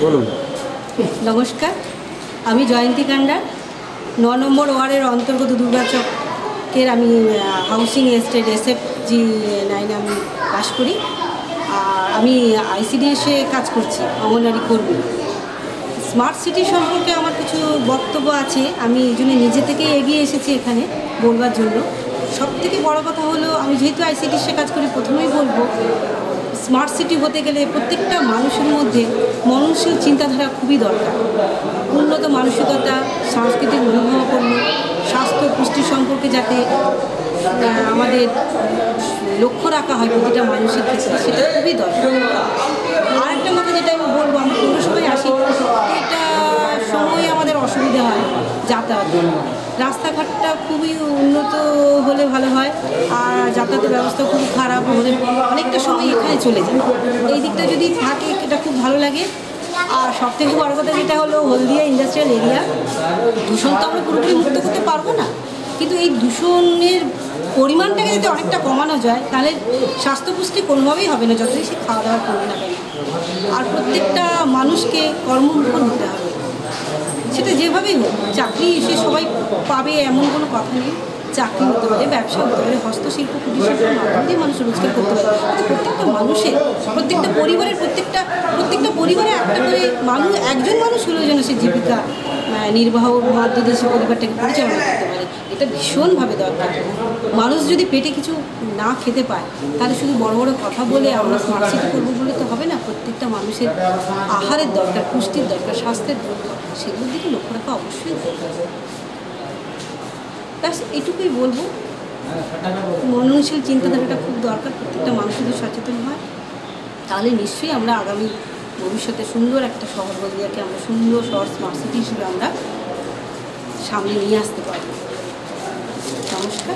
বলুন। নমস্কার, আমি জয়ন্তী কান্ডার ৯ নম্বর ওয়ার্ডের অন্তর্গত দুর্গাচকের আমি হাউসিং এস্টেট SFG 9 আমি বাস করি। আর আমি ICDS-এ কাজ করছি, অঙ্গনওয়াড়ি কর্মী। স্মার্ট সিটি সম্পর্কে আমার কিছু বক্তব্য আছে, আমি এই জন্য নিজে থেকেই এগিয়ে এসেছি এখানে বলবার জন্য। সবথেকে বড় কথা হলো, আমি যেহেতু ICDS-এ কাজ করি, প্রথমেই বলবো স্মার্ট সিটি হতে গেলে প্রত্যেকটা মানুষের মধ্যে মননশীল চিন্তাধারা খুবই দরকার। উন্নত মানসিকতা, সাংস্কৃতিক মনোভাবাপন্ন, স্বাস্থ্য পুষ্টি সম্পর্কে যাতে আমাদের লক্ষ্য রাখা হয় প্রতিটা মানুষের ক্ষেত্রে, সেটা খুবই দরকার। আরেকটা কথা যেটা আমি বলবো, আমরা পৌরসভায় আসি, এটা সময় আমাদের অসুবিধা হয় যাতায়াত। রাস্তাঘাটটা খুবই উন্নত হলে ভালো হয়, আর যাতায়াতের ব্যবস্থা খুব খারাপ হলে অনেকটা সময় এখানে চলে যায়। এই দিকটা যদি থাকে এটা খুব ভালো লাগে। আর সবথেকে বড় কথা যেটা হলো, হলদিয়া ইন্ডাস্ট্রিয়াল এরিয়া, দূষণ তো আমরা পুরোপুরি মুক্ত করতে পারবো না, কিন্তু এই দূষণের পরিমাণটাকে যদি অনেকটা কমানো যায়, তাহলে স্বাস্থ্যপুষ্টি কোনোভাবেই হবে না, যতই সে খাওয়া দাওয়া করবে না কেন। আর প্রত্যেকটা মানুষকে কর্মমুখর হতে হবে, সেটা যেভাবেই হোক। চাকরি সে সবাই পাবে এমন কোনো কথা নেই। চাকরি হতে পারে, ব্যবসা হতে পারে, হস্তশিল্প, কুটিরশিল্পের মাধ্যম দিয়ে মানুষ রোজগার করতে পারে। প্রত্যেকটা মানুষের, প্রত্যেকটা পরিবারের, প্রত্যেকটা পরিবারে একটা করে মানুষ, একজন মানুষ হলেও যেন সে জীবিকা নির্বাহর মধ্য দিয়ে সে পরিবারটাকে পরিচালনা করতে পারে, এটা ভীষণভাবে দরকার। মানুষ যদি পেটে কিছু না খেতে পায়, তাহলে শুধু বড় বড় কথা বলে আমরা স্মার্ট সিটি করবো বলে তো হবে না। প্রত্যেকটা মানুষের আহারের দরকার, পুষ্টির দরকার, স্বাস্থ্যের দরকার, সেগুলোর দিকে লক্ষ্য রাখা অবশ্যই দরকার। ব্যাস এটুকুই বলবো। মননশীল চিন্তাধারাটা খুব দরকার, প্রত্যেকটা মানুষ যদি সচেতন হয়, তাহলে নিশ্চয়ই আমরা আগামী ভবিষ্যতে সুন্দর একটা শহর, হলদিয়াকে আমরা সুন্দর শহর, স্মার্ট সিটি হিসেবে আমরা সামনে নিয়ে আসতে পারব। নমস্কার।